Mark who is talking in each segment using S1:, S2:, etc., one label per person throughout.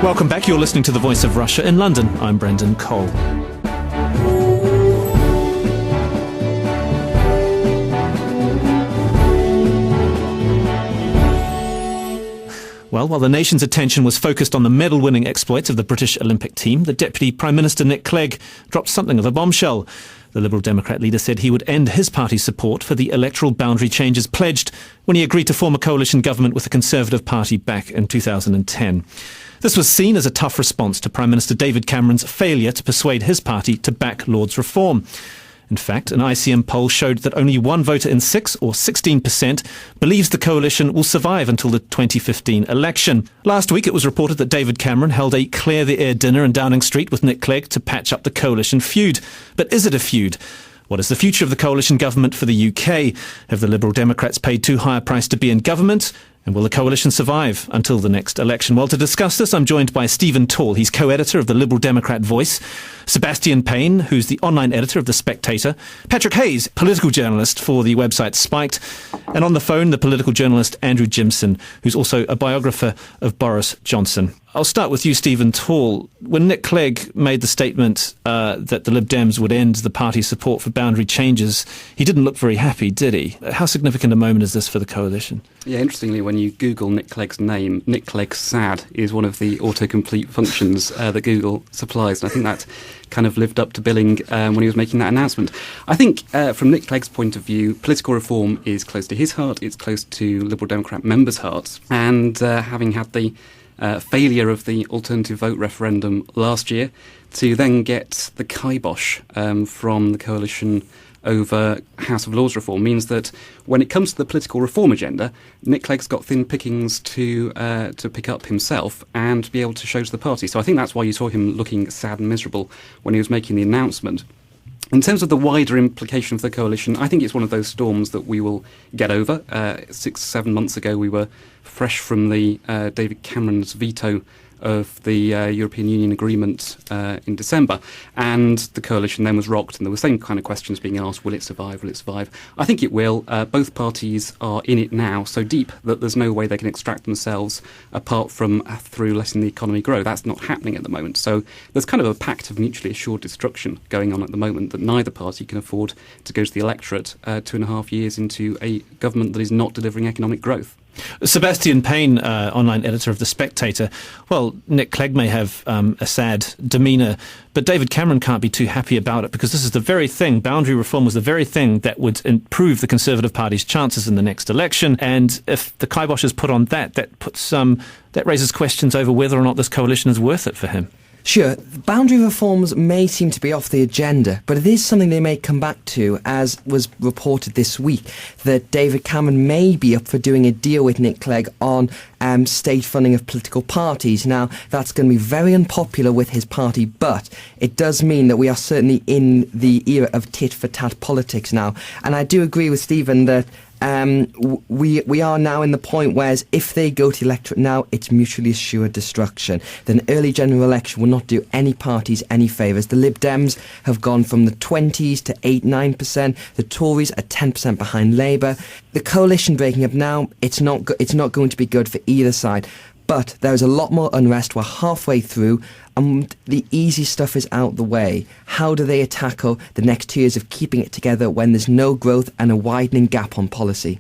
S1: Welcome back. You're listening to The Voice of Russia in London. I'm Brendan Cole. Well, while the nation's attention was focused on the medal-winning exploits of the British Olympic team, the Deputy Prime Minister Nick Clegg dropped something of a bombshell. The Liberal Democrat leader said he would end his party's support for the electoral boundary changes pledged when he agreed to form a coalition government with the Conservative Party back in 2010. This was seen as a tough response to Prime Minister David Cameron's failure to persuade his party to back Lord's reform. In fact, an ICM poll showed that only one voter in 6, or 16%, believes the coalition will survive until the 2015 election. Last week it was reported that David Cameron held a clear the air dinner in Downing Street with Nick Clegg to patch up the coalition feud. But is it a feud? What is the future of the coalition government for the UK? Have the Liberal Democrats paid too high a price to be in government? And will the coalition survive until the next election? Well, to discuss this, I'm joined by Stephen Tall. He's co-editor of the Liberal Democrat Voice. Sebastian Payne, who's the online editor of The Spectator. Patrick Hayes, political journalist for the website Spiked. And on the phone, the political journalist Andrew Jimson, who's also a biographer of Boris Johnson. I'll start with you, Stephen Tall. When Nick Clegg made the statement that the Lib Dems would end the party's support for boundary changes, he didn't look very happy, did he? How significant a moment is this for the coalition?
S2: Yeah, interestingly, when you Google Nick Clegg's name, Nick Clegg sad is one of the autocomplete functions that Google supplies. And I think that kind of lived up to billing when he was making that announcement. I think from Nick Clegg's point of view, political reform is close to his heart, it's close to Liberal Democrat members' hearts. And having had the failure of the alternative vote referendum last year, to then get the kibosh from the coalition over House of Lords reform means that when it comes to the political reform agenda, Nick Clegg's got thin pickings to pick up himself and to be able to show to the party. So I think that's why you saw him looking sad and miserable when he was making the announcement. In terms of the wider implication for the coalition, I think it's one of those storms that we will get over. 6-7 months ago, we were fresh from the David Cameron's veto of the European Union agreement in December, and the coalition then was rocked, and there were the same kind of questions being asked: will it survive? Will it survive? I think it will. Both parties are in it now so deep that there's no way they can extract themselves apart from through letting the economy grow. That's not happening at the moment. So there's kind of a pact of mutually assured destruction going on at the moment that neither party can afford to go to the electorate 2.5 years into a government that is not delivering economic growth.
S1: Sebastian Payne, online editor of The Spectator. Well, Nick Clegg may have a sad demeanour, but David Cameron can't be too happy about it, because this is the very thing, boundary reform was the very thing that would improve the Conservative Party's chances in the next election. And if the kibosh is put on that, that raises questions over whether or not this coalition is worth it for him.
S3: Sure, boundary reforms may seem to be off the agenda, but it is something they may come back to, as was reported this week, that David Cameron may be up for doing a deal with Nick Clegg on state funding of political parties. Now, that's going to be very unpopular with his party, but it does mean that we are certainly in the era of tit-for-tat politics now. And I do agree with Stephen that we are now in the point where if they go to the electorate now, it's mutually assured destruction. Then an early general election will not do any parties any favours. The Lib Dems have gone from the 20s to 8-9%. The Tories are 10% behind Labour. The coalition breaking up now, it's not going to be good for either side. But there's a lot more unrest. We're halfway through, and the easy stuff is out the way. How do they tackle the next 2 years of keeping it together when there's no growth and a widening gap on policy?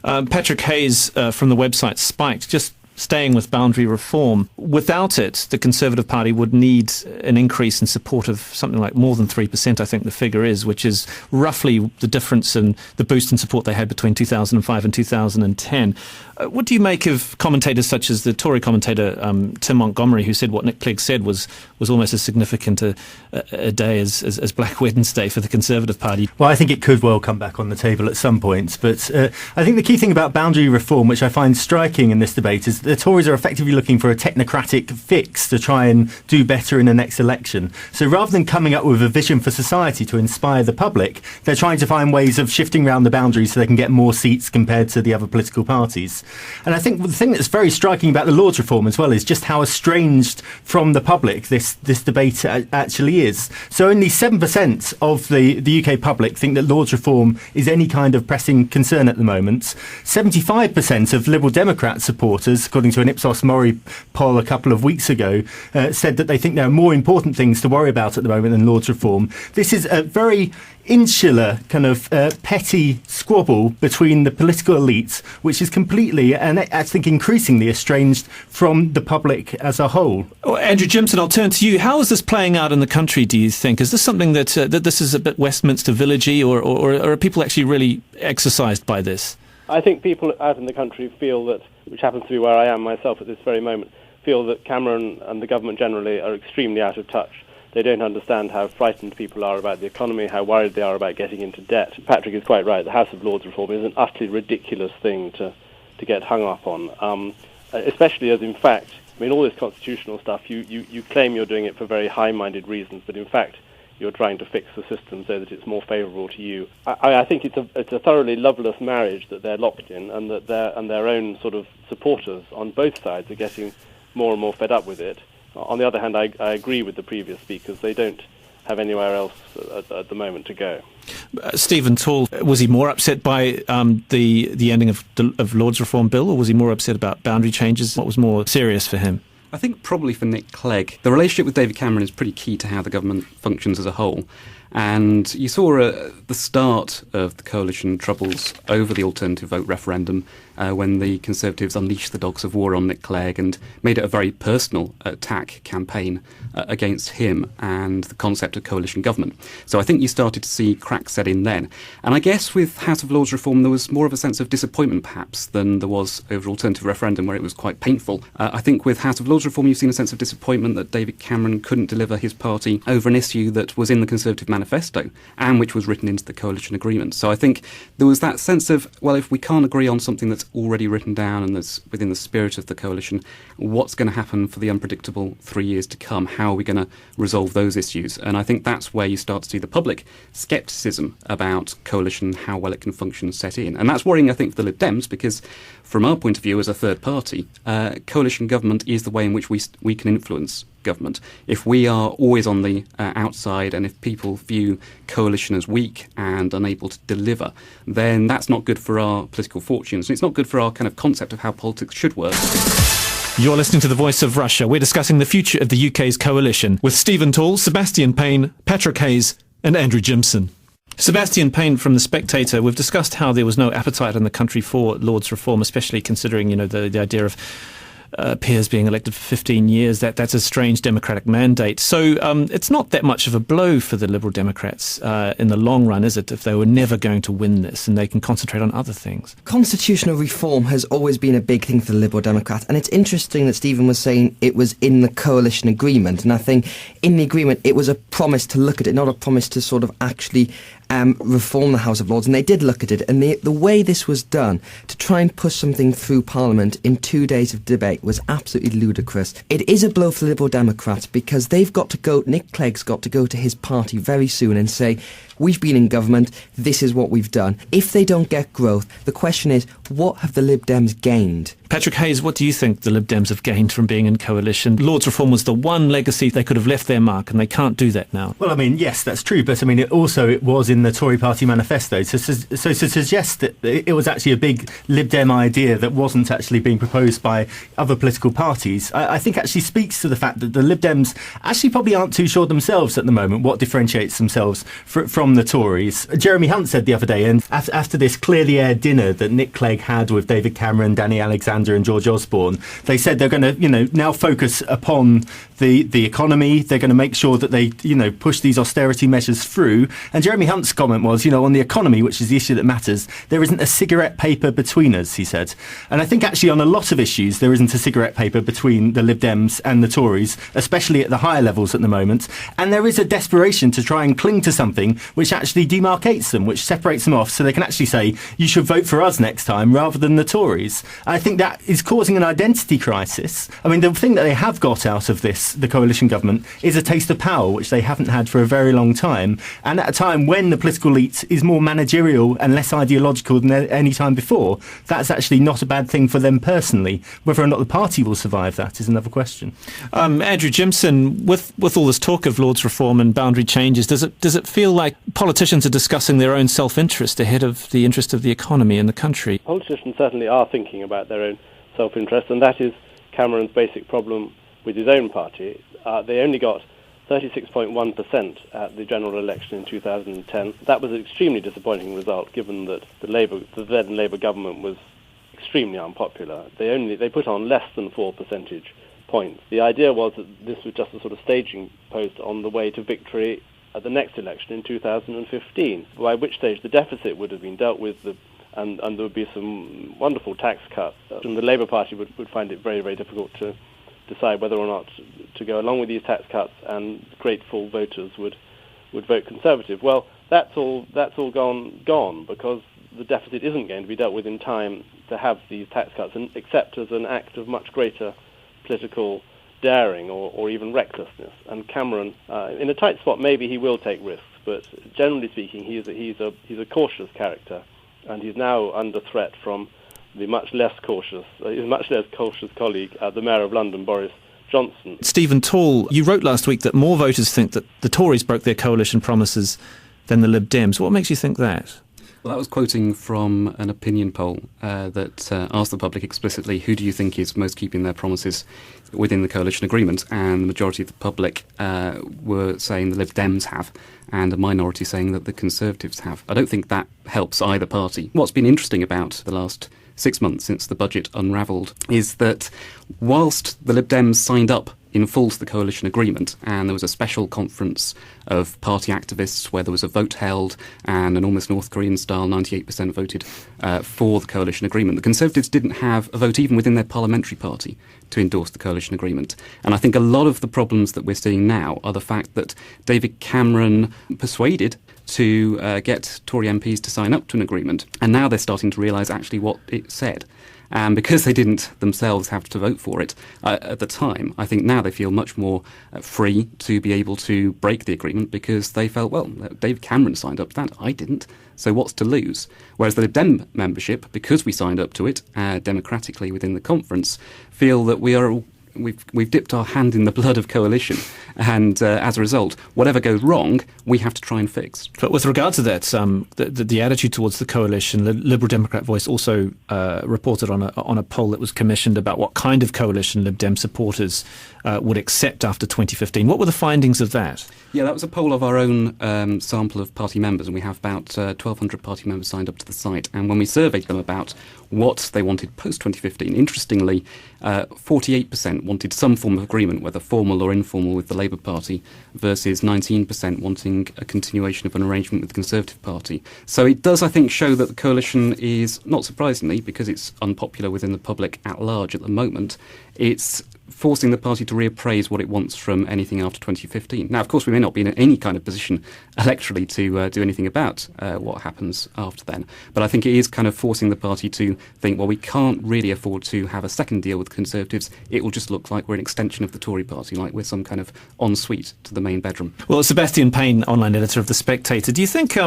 S1: Patrick Hayes from the website Spiked, just staying with boundary reform. Without it, the Conservative Party would need an increase in support of something like more than 3%, I think the figure is, which is roughly the difference in the boost in support they had between 2005 and 2010. What do you make of commentators such as the Tory commentator Tim Montgomery, who said what Nick Clegg said was almost as significant a day as Black Wednesday for the Conservative Party?
S4: Well, I think it could well come back on the table at some point. But I think the key thing about boundary reform, which I find striking in this debate, is that the Tories are effectively looking for a technocratic fix to try and do better in the next election. So rather than coming up with a vision for society to inspire the public, they're trying to find ways of shifting around the boundaries so they can get more seats compared to the other political parties. And I think the thing that's very striking about the Lords reform as well is just how estranged from the public this debate actually is. So only 7% of the UK public think that Lords reform is any kind of pressing concern at the moment. 75% of Liberal Democrat supporters, according to an Ipsos Mori poll a couple of weeks ago, said that they think there are more important things to worry about at the moment than Lords reform. This is a very insular kind of petty squabble between the political elites, which is completely, and I think increasingly, estranged from the public as a whole.
S1: Andrew Jimson, I'll turn to you. How is this playing out in the country, do you think? Is this something that this is a bit Westminster Villagey, or are people actually really exercised by this?
S5: I think people out in the country feel that, which happens to be where I am myself at this very moment, feel that Cameron and the government generally are extremely out of touch. They don't understand how frightened people are about the economy, how worried they are about getting into debt. Patrick is quite right. The House of Lords reform is an utterly ridiculous thing to get hung up on, especially as, in fact, I mean, all this constitutional stuff, you claim you're doing it for very high-minded reasons, but in fact, you're trying to fix the system so that it's more favourable to you. I think it's a thoroughly loveless marriage that they're locked in, and that their own sort of supporters on both sides are getting more and more fed up with it. On the other hand, I agree with the previous speakers. They don't have anywhere else at the moment to go.
S1: Stephen Tall, was he more upset by the ending of Lord's Reform Bill, or was he more upset about boundary changes? What was more serious for him?
S2: I think probably for Nick Clegg, the relationship with David Cameron is pretty key to how the government functions as a whole. And you saw the start of the coalition troubles over the alternative vote referendum when the Conservatives unleashed the dogs of war on Nick Clegg and made it a very personal attack campaign against him and the concept of coalition government. So I think you started to see cracks set in then. And I guess with House of Lords reform, there was more of a sense of disappointment perhaps than there was over alternative referendum, where it was quite painful. I think with House of Lords reform, you've seen a sense of disappointment that David Cameron couldn't deliver his party over an issue that was in the Conservative manifesto and which was written into the coalition agreement. So I think there was that sense of, well, if we can't agree on something that's already written down and that's within the spirit of the coalition, what's going to happen for the unpredictable 3 years to come? How are we going to resolve those issues? And I think that's where you start to see the public scepticism about coalition, how well it can function, set in. And that's worrying, I think, for the Lib Dems, because from our point of view as a third party, coalition government is the way in which we can influence government. If we are always on the outside, and if people view coalition as weak and unable to deliver, then that's not good for our political fortunes. And it's not good for our kind of concept of how politics should work.
S1: You're listening to The Voice of Russia. We're discussing the future of the UK's coalition with Stephen Tall, Sebastian Payne, Patrick Hayes and Andrew Jimson. Sebastian Payne from The Spectator. We've discussed how there was no appetite in the country for Lords reform, especially considering, the idea of peers being elected for 15 years. That's a strange democratic mandate. So it's not that much of a blow for the Liberal Democrats in the long run, is it, if they were never going to win this and they can concentrate on other things?
S3: Constitutional reform has always been a big thing for the Liberal Democrats, and it's interesting that Stephen was saying it was in the coalition agreement, and I think in the agreement it was a promise to look at it, not a promise to sort of actually reform the House of Lords, and they did look at it, and the way this was done to try and push something through Parliament in 2 days of debate was absolutely ludicrous. It is a blow for the Liberal Democrats because they've got to go, Nick Clegg's got to go to his party very soon and say, we've been in government, this is what we've done. If they don't get growth, the question is, what have the Lib Dems gained?
S1: Patrick Hayes, what do you think the Lib Dems have gained from being in coalition? Lords reform was the one legacy they could have left their mark, and they can't do that now.
S4: Well, I mean, yes, that's true, but I mean, it was in the Tory party manifesto. So to suggest that it was actually a big Lib Dem idea that wasn't actually being proposed by other political parties, I think actually speaks to the fact that the Lib Dems actually probably aren't too sure themselves at the moment what differentiates themselves from the Tories. Jeremy Hunt said the other day, and after this clearly aired dinner that Nick Clegg had with David Cameron, Danny Alexander and George Osborne, they said they're going to, now focus upon the economy. They're going to make sure that they, push these austerity measures through. And Jeremy Hunt's comment was, on the economy, which is the issue that matters, there isn't a cigarette paper between us, he said. And I think actually on a lot of issues, there isn't a cigarette paper between the Lib Dems and the Tories, especially at the higher levels at the moment. And there is a desperation to try and cling to something which actually demarcates them, which separates them off, so they can actually say, you should vote for us next time rather than the Tories. I think that is causing an identity crisis. I mean, the thing that they have got out of this, the coalition government, is a taste of power, which they haven't had for a very long time. And at a time when the political elite is more managerial and less ideological than any time before, that's actually not a bad thing for them personally. Whether or not the party will survive that is another question.
S1: Andrew Jimson, with all this talk of Lords reform and boundary changes, does it feel like politicians are discussing their own self-interest ahead of the interest of the economy and the country?
S5: Politicians certainly are thinking about their own self-interest, and that is Cameron's basic problem with his own party. They only got 36.1% at the general election in 2010. That was an extremely disappointing result, given that the then Labour government was extremely unpopular. They put on less than 4 percentage points. The idea was that this was just a sort of staging post on the way to victory at the next election in 2015, by which stage the deficit would have been dealt with, and there would be some wonderful tax cuts. And the Labour Party would find it very, very difficult to decide whether or not to go along with these tax cuts, and grateful voters would vote Conservative. Well, that's all gone, because the deficit isn't going to be dealt with in time to have these tax cuts, except as an act of much greater political daring or even recklessness. And Cameron, in a tight spot, maybe he will take risks, but generally speaking, he's a cautious character, and he's now under threat from the much less cautious colleague, the Mayor of London, Boris Johnson.
S1: Stephen Tall, you wrote last week that more voters think that the Tories broke their coalition promises than the Lib Dems. What makes you think that?
S2: Well, that was quoting from an opinion poll that asked the public explicitly, who do you think is most keeping their promises within the coalition agreement? And the majority of the public were saying the Lib Dems have, and a minority saying that the Conservatives have. I don't think that helps either party. What's been interesting about the last 6 months since the budget unravelled is that whilst the Lib Dems signed up in full to the coalition agreement, and there was a special conference of party activists where there was a vote held, and an almost North Korean style 98% voted for the coalition agreement, the Conservatives didn't have a vote even within their parliamentary party to endorse the coalition agreement. And I think a lot of the problems that we're seeing now are the fact that David Cameron persuaded to get Tory MPs to sign up to an agreement, and now they're starting to realise actually what it said. And because they didn't themselves have to vote for it at the time, I think now they feel much more free to be able to break the agreement, because they felt, well, David Cameron signed up to that, I didn't, so what's to lose? Whereas the Lib Dem membership, because we signed up to it democratically within the conference, feel that we've dipped our hand in the blood of coalition, and as a result, whatever goes wrong, we have to try and fix.
S1: But with regard to that, the attitude towards the coalition, the Liberal Democrat Voice also reported on a poll that was commissioned about what kind of coalition Lib Dem supporters would accept after 2015. What were the findings of that?
S2: Yeah, that was a poll of our own sample of party members, and we have about 1,200 party members signed up to the site. And when we surveyed them about what they wanted post-2015, interestingly, 48% wanted some form of agreement, whether formal or informal, with the Labour Party, versus 19% wanting a continuation of an arrangement with the Conservative Party. So it does, I think, show that the coalition is, not surprisingly, because it's unpopular within the public at large at the moment, it's forcing the party to reappraise what it wants from anything after 2015. Now, of course, we may not be in any kind of position electorally to do anything about what happens after then. But I think it is kind of forcing the party to think, well, we can't really afford to have a second deal with Conservatives. It will just look like we're an extension of the Tory party, like we're some kind of ensuite to the main bedroom.
S1: Well, Sebastian Payne, online editor of The Spectator, do you think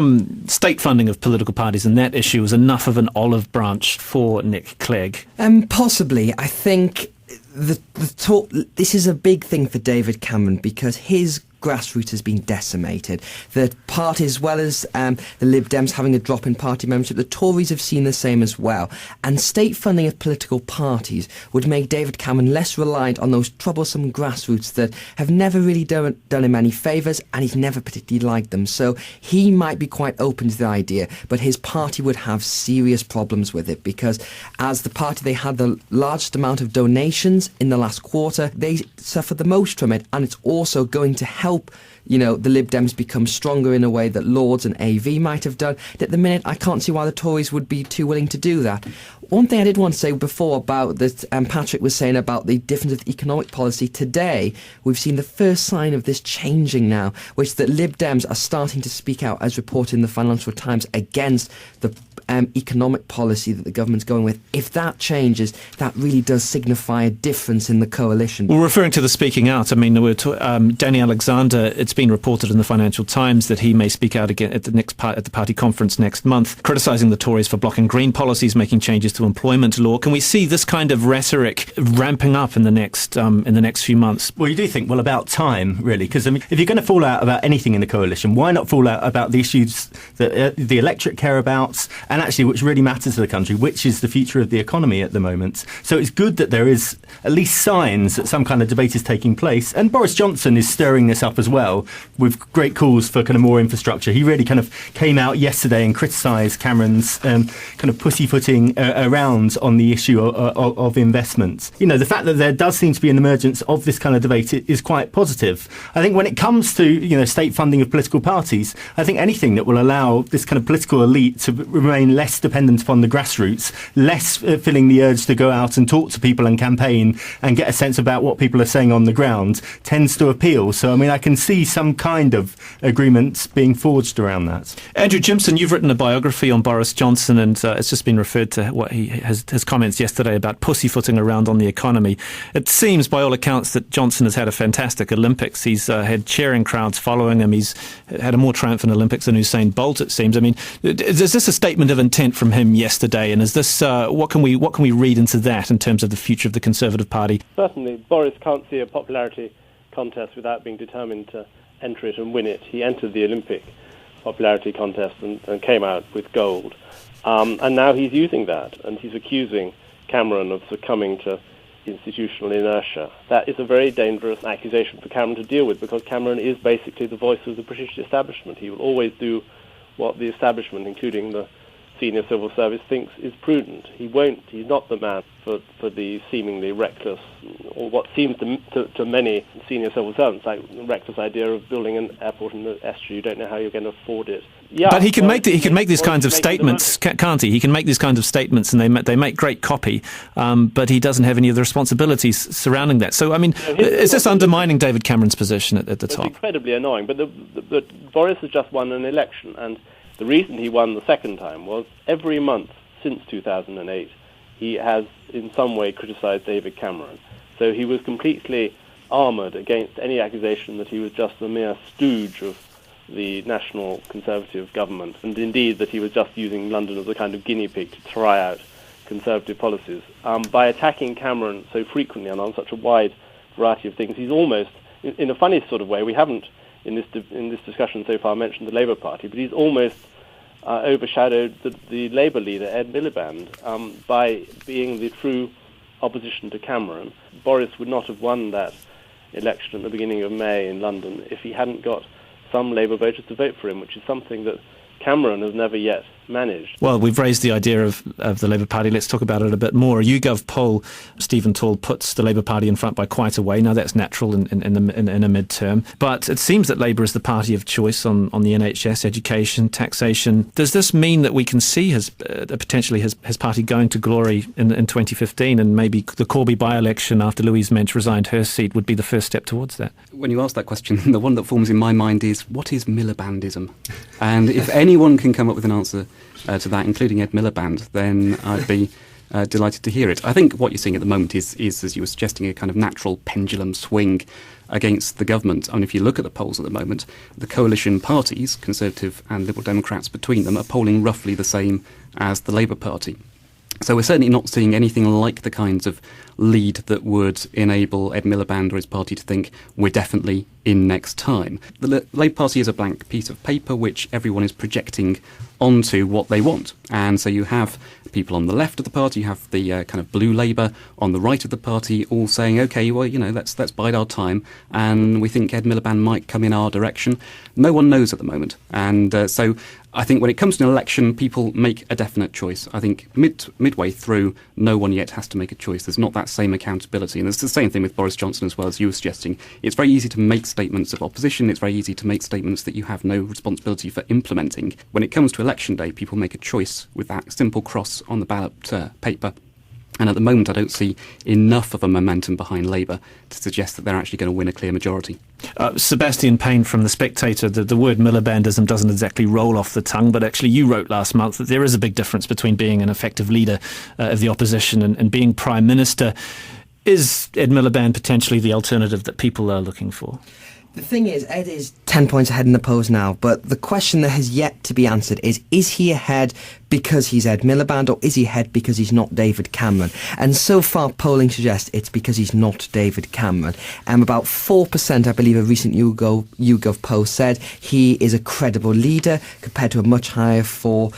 S1: state funding of political parties and that issue was enough of an olive branch for Nick Clegg?
S3: Possibly. I think this is a big thing for David Cameron, because his grassroots has been decimated. The party, as well as the Lib Dems having a drop in party membership, the Tories have seen the same as well. And state funding of political parties would make David Cameron less reliant on those troublesome grassroots that have never really done him any favours, and he's never particularly liked them. So he might be quite open to the idea, but his party would have serious problems with it, because as the party, they had the largest amount of donations in the last quarter. They suffered the most from it, and it's also going to help the Lib Dems become stronger in a way that Lords and AV might have done. At the minute, I can't see why the Tories would be too willing to do that. One thing I did want to say before about that, Patrick was saying about the difference of economic policy. Today, we've seen the first sign of this changing now, which the Lib Dems are starting to speak out, as reported in the Financial Times, against the economic policy that the government's going with. If that changes, that really does signify a difference in the coalition.
S1: Well, referring to the speaking out, I mean, Danny Alexander, it's been reported in the Financial Times that he may speak out again at the party conference next month, criticising the Tories for blocking green policies, making changes to employment law. Can we see this kind of rhetoric ramping up in the next few months?
S4: Well, you do think, well, about time, really, because I mean, if you're going to fall out about anything in the coalition, why not fall out about the issues that the electorate care about, and and actually which really matters to the country, which is the future of the economy at the moment. So it's good that there is at least signs that some kind of debate is taking place. And Boris Johnson is stirring this up as well, with great calls for kind of more infrastructure. He really kind of came out yesterday and criticised Cameron's kind of pussyfooting around on the issue of investment. You know, the fact that there does seem to be an emergence of this kind of debate is quite positive. I think when it comes to, you know, state funding of political parties, I think anything that will allow this kind of political elite to remain less dependent upon the grassroots, less feeling the urge to go out and talk to people and campaign and get a sense about what people are saying on the ground, tends to appeal. So, I mean, I can see some kind of agreement being forged around that.
S1: Andrew Jimson, you've written a biography on Boris Johnson, and it's just been referred to what his comments yesterday about pussyfooting around on the economy. It seems, by all accounts, that Johnson has had a fantastic Olympics. He's had cheering crowds following him. He's had a more triumphant Olympics than Usain Bolt, it seems. I mean, is this a statement of intent from him yesterday? And is this what can we read into that in terms of the future of the Conservative Party?
S5: Certainly, Boris can't see a popularity contest without being determined to enter it and win it. He entered the Olympic popularity contest and came out with gold. And now he's using that, and he's accusing Cameron of succumbing to institutional inertia. That is a very dangerous accusation for Cameron to deal with, because Cameron is basically the voice of the British establishment. He will always do what the establishment, including the senior civil service, thinks is prudent. He's not the man for the seemingly reckless, or what seems to many senior civil servants like the reckless idea of building an airport in the estuary. You don't know how you're going to afford it. Yeah,
S1: but he can make these kinds of statements, can't he? He can make these kinds of statements, and they make great copy, but he doesn't have any of the responsibilities surrounding that. So, I mean, is this undermining David Cameron's position at the top?
S5: It's incredibly annoying, but Boris has just won an election, and the reason he won the second time was every month since 2008, he has in some way criticised David Cameron. So he was completely armoured against any accusation that he was just a mere stooge of the National Conservative government, and indeed that he was just using London as a kind of guinea pig to try out Conservative policies. By attacking Cameron so frequently and on such a wide variety of things, he's almost, in a funny sort of way, we haven't in this discussion so far mentioned the Labour Party, but he's almost overshadowed the Labour leader, Ed Miliband, by being the true opposition to Cameron. Boris would not have won that election at the beginning of May in London if he hadn't got some Labour voters to vote for him, which is something that Cameron has never yet managed.
S1: Well, we've raised the idea of the Labour Party. Let's talk about it a bit more. A YouGov poll, Stephen Tall puts the Labour Party in front by quite a way. Now, that's natural in a midterm. But it seems that Labour is the party of choice on the NHS, education, taxation. Does this mean that we can see potentially his party going to glory in 2015, and maybe the Corby by-election after Louise Mensch resigned her seat would be the first step towards that?
S2: When you ask that question, the one that forms in my mind is, what is Milibandism? And if anyone can come up with an answer to that, including Ed Miliband, then I'd be delighted to hear it. I think what you're seeing at the moment is, as you were suggesting, a kind of natural pendulum swing against the government. And if you look at the polls at the moment, the coalition parties, Conservative and Liberal Democrats between them, are polling roughly the same as the Labour Party. So we're certainly not seeing anything like the kinds of lead that would enable Ed Miliband or his party to think we're definitely in next time. The Labour Party is a blank piece of paper which everyone is projecting onto what they want. And so you have people on the left of the party, you have the kind of blue Labour on the right of the party, all saying, OK, well, let's bide our time, and we think Ed Miliband might come in our direction. No one knows at the moment. And so I think when it comes to an election, people make a definite choice. I think midway through, no one yet has to make a choice. There's not that same accountability. And it's the same thing with Boris Johnson as well, as you were suggesting. It's very easy to make statements of opposition. It's very easy to make statements that you have no responsibility for implementing. When it comes to election day, people make a choice with that simple cross on the ballot paper. And at the moment, I don't see enough of a momentum behind Labour to suggest that they're actually going to win a clear majority.
S1: Sebastian Payne from The Spectator, the word Milibandism doesn't exactly roll off the tongue, but actually you wrote last month that there is a big difference between being an effective leader of the opposition and being Prime Minister. Is Ed Miliband potentially the alternative that people are looking for?
S3: The thing is, Ed is 10 points ahead in the polls now, but the question that has yet to be answered is he ahead because he's Ed Miliband, or is he ahead because he's not David Cameron? And so far, polling suggests it's because he's not David Cameron. About 4%, I believe, a recent YouGov poll said he is a credible leader compared to a much higher for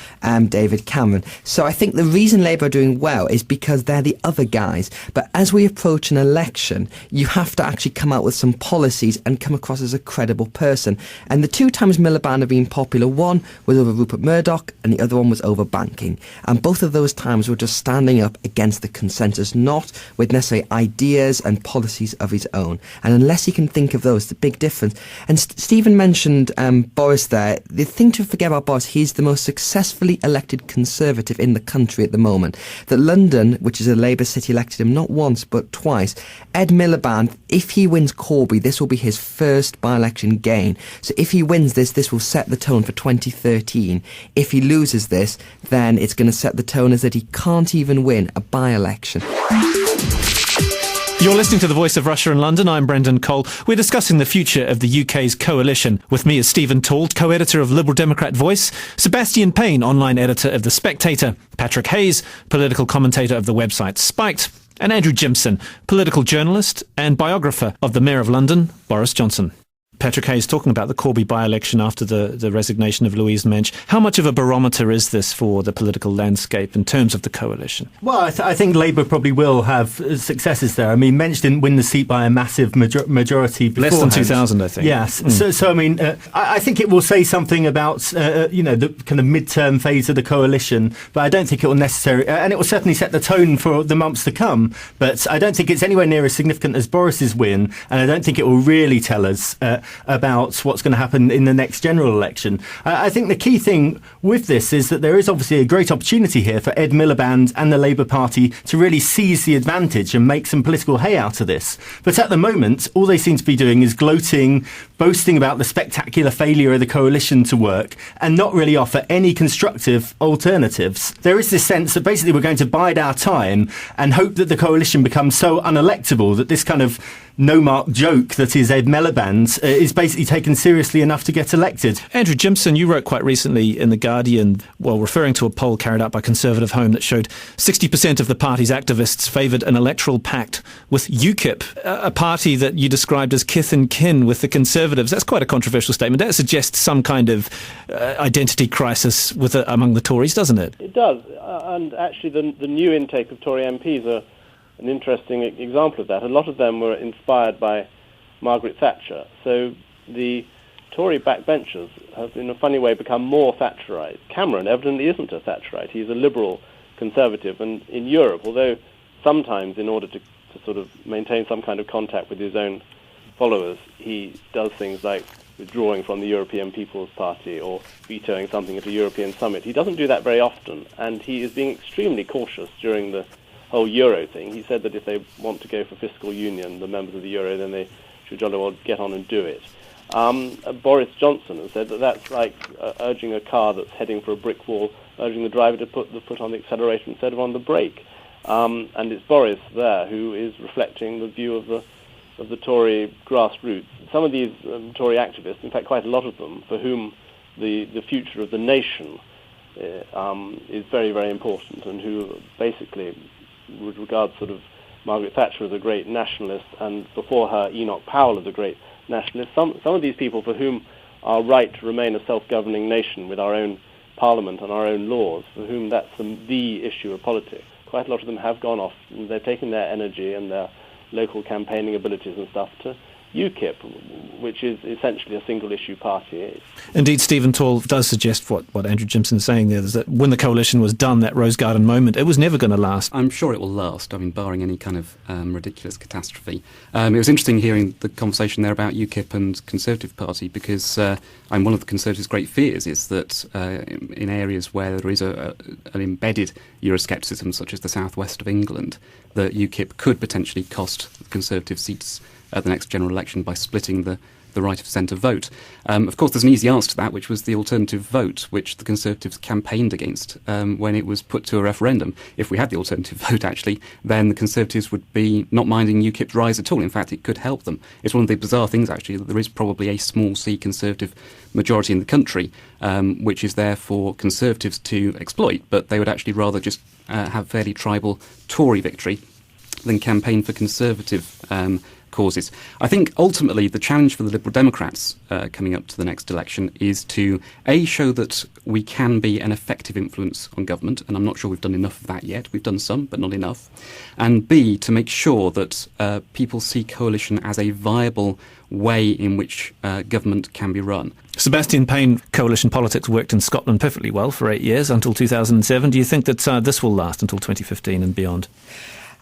S3: David Cameron. So I think the reason Labour are doing well is because they're the other guys. But as we approach an election, you have to actually come out with some policies and come across as a credible person. And the two times Miliband have been popular, one was over Rupert Murdoch and the other one was over banking. And both of those times were just standing up against the consensus, not with necessarily ideas and policies of his own. And unless he can think of those, the big difference. And Stephen mentioned Boris there. The thing to forget about Boris, he's the most successfully elected Conservative in the country at the moment. That London, which is a Labour city, elected him not once but twice. Ed Miliband, if he wins Corby, this will be his first by-election gain. So if he wins this will set the tone for 2013. If he loses this, then it's going to set the tone as that he can't even win a by-election.
S1: You're listening to The Voice of Russia in London. I'm Brendan Cole. We're discussing the future of the UK's coalition. With me is Stephen Tald, co-editor of Liberal Democrat Voice, Sebastian Payne, online editor of The Spectator, Patrick Hayes, political commentator of the website Spiked, and Andrew Jimson, political journalist and biographer of the Mayor of London, Boris Johnson. Patrick Hayes, talking about the Corby by-election after the resignation of Louise Mensch. How much of a barometer is this for the political landscape in terms of the coalition?
S4: Well, I think Labour probably will have successes there. I mean, Mensch didn't win the seat by a massive majority beforehand.
S1: Less than 2,000, I think.
S4: Yes. So I mean, I think it will say something about, the kind of mid-term phase of the coalition, but I don't think it will necessarily... and it will certainly set the tone for the months to come, but I don't think it's anywhere near as significant as Boris's win, and I don't think it will really tell us about what's going to happen in the next general election. I think the key thing with this is that there is obviously a great opportunity here for Ed Miliband and the Labour Party to really seize the advantage and make some political hay out of this. But at the moment, all they seem to be doing is gloating, boasting about the spectacular failure of the coalition to work, and not really offer any constructive alternatives. There is this sense that basically we're going to bide our time and hope that the coalition becomes so unelectable that this kind of no-mark joke that is Ed Miliband is basically taken seriously enough to get elected.
S1: Andrew Jimson, you wrote quite recently in The Guardian, referring to a poll carried out by Conservative Home that showed 60% of the party's activists favoured an electoral pact with UKIP, a party that you described as kith and kin with the Conservatives. That's quite a controversial statement. That suggests some kind of identity crisis among the Tories, doesn't it?
S5: It does. And actually the new intake of Tory MPs are an interesting example of that. A lot of them were inspired by Margaret Thatcher. So the Tory backbenchers have, in a funny way, become more Thatcherite. Cameron evidently isn't a Thatcherite. He's a liberal conservative. And in Europe, although sometimes in order to sort of maintain some kind of contact with his own followers, he does things like withdrawing from the European People's Party or vetoing something at a European summit. He doesn't do that very often, and he is being extremely cautious during the whole Euro thing. He said that if they want to go for fiscal union, the members of the Euro, then they should jolly well get on and do it. Boris Johnson has said that that's like urging a car that's heading for a brick wall, urging the driver to put the foot on the accelerator instead of on the brake. And it's Boris there who is reflecting the view of the Tory grassroots. Some of these Tory activists, in fact quite a lot of them, for whom the future of the nation is very, very important, and who basically would regard sort of Margaret Thatcher as a great nationalist, and before her Enoch Powell as a great nationalist. Some of these people for whom our right to remain a self-governing nation with our own parliament and our own laws, for whom that's the issue of politics. Quite a lot of them have gone off, and they've taken their energy and their local campaigning abilities and stuff to UKIP, which is essentially a single-issue party.
S1: Indeed, Stephen Tall does suggest what Andrew Jimson's saying there, is that when the coalition was done, that Rose Garden moment, it was never going to last.
S2: I'm sure it will last, barring any kind of ridiculous catastrophe. It was interesting hearing the conversation there about UKIP and Conservative Party, because one of the Conservatives' great fears is that in areas where there is an embedded Euroscepticism, such as the southwest of England, that UKIP could potentially cost the Conservative seats at the next general election by splitting the the right of centre vote. Of course, there's an easy answer to that, which was the alternative vote, which the Conservatives campaigned against when it was put to a referendum. If we had the alternative vote, actually, then the Conservatives would be not minding UKIP's rise at all. In fact, it could help them. It's one of the bizarre things, actually, that there is probably a small C Conservative majority in the country, which is there for Conservatives to exploit, but they would actually rather just have fairly tribal Tory victory than campaign for Conservative causes. I think ultimately the challenge for the Liberal Democrats coming up to the next election is to A, show that we can be an effective influence on government, and I'm not sure we've done enough of that yet. We've done some, but not enough. And B, to make sure that people see coalition as a viable way in which government can be run.
S1: Sebastian Payne, coalition politics worked in Scotland perfectly well for 8 years until 2007. Do you think that this will last until 2015 and beyond?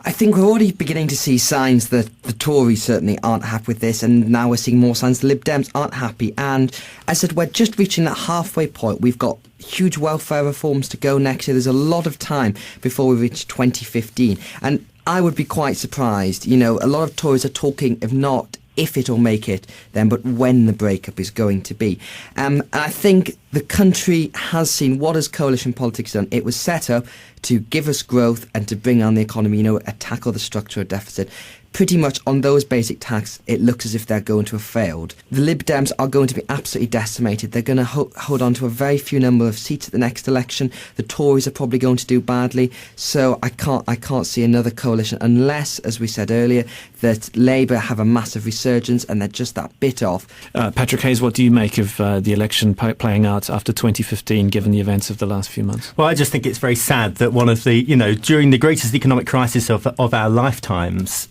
S3: I think we're already beginning to see signs that the Tories certainly aren't happy with this, and now we're seeing more signs the Lib Dems aren't happy. And as I said, we're just reaching that halfway point. We've got huge welfare reforms to go next year. There's a lot of time before we reach 2015. And I would be quite surprised. You know, a lot of Tories are talking, if not if it'll make it, then but when the breakup is going to be. And I think the country has seen what has coalition politics done. It was set up to give us growth and to bring on the economy, you know, tackle the structural deficit. Pretty much on those basic tasks, it looks as if they're going to have failed. The Lib Dems are going to be absolutely decimated. They're going to hold on to a very few number of seats at the next election. The Tories are probably going to do badly. So I can't see another coalition unless, as we said earlier, that Labour have a massive resurgence and they're just that bit off.
S1: Patrick Hayes, what do you make of the election playing out after 2015, given the events of the last few months?
S4: Well, I just think it's very sad that one of the, you know, during the greatest economic crisis of our lifetimes,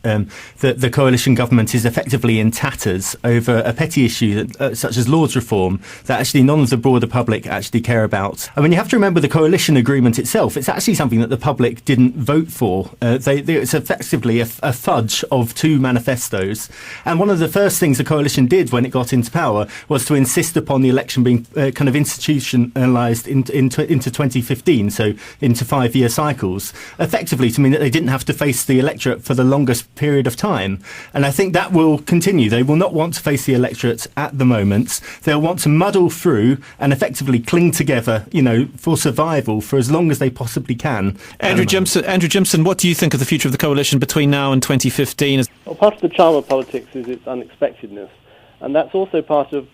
S4: that the coalition government is effectively in tatters over a petty issue such as Lords reform that actually none of the broader public actually care about. I mean, you have to remember the coalition agreement itself. It's actually something that the public didn't vote for. It's effectively a fudge of two manifestos. And one of the first things the coalition did when it got into power was to insist upon the election being kind of institutionalised into 2015, so into 5-year cycles, effectively to mean that they didn't have to face the electorate for the longest period of time. And I think that will continue. They will not want to face the electorate at the moment. They'll want to muddle through and effectively cling together, you know, for survival for as long as they possibly can.
S1: Andrew Jimson, what do you think of the future of the coalition between now and 2015?
S5: Well, part of the charm of politics is its unexpectedness, and that's also part of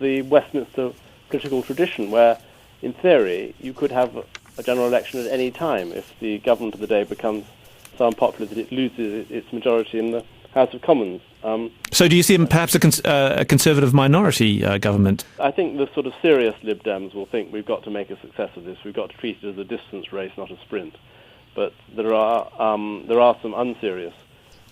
S5: the Westminster political tradition, where, in theory, you could have a general election at any time if the government of the day becomes so unpopular that it loses its majority in the House of Commons.
S1: So do you see perhaps a Conservative minority government?
S5: I think the sort of serious Lib Dems will think we've got to make a success of this. We've got to treat it as a distance race, not a sprint. But there are some unserious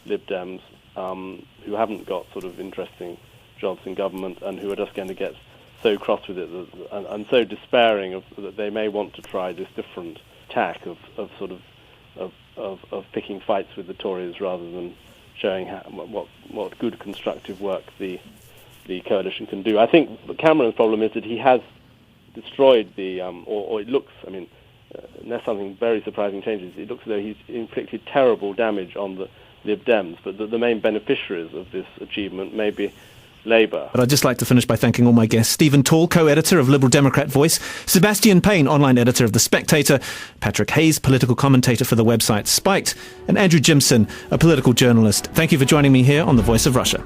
S5: Lib Dems who haven't got sort of interesting jobs in government and who are just going to get so cross with it and so despairing that they may want to try this different tack of picking fights with the Tories rather than showing what good constructive work the coalition can do. I think Cameron's problem is that he has destroyed or it looks, I mean, unless something very surprising changes, it looks as though he's inflicted terrible damage on the Lib Dems, but the main beneficiaries of this achievement may be Labour.
S1: But I'd just like to finish by thanking all my guests. Stephen Tall, co-editor of Liberal Democrat Voice, Sebastian Payne, online editor of The Spectator, Patrick Hayes, political commentator for the website Spiked, and Andrew Jimson, a political journalist. Thank you for joining me here on The Voice of Russia.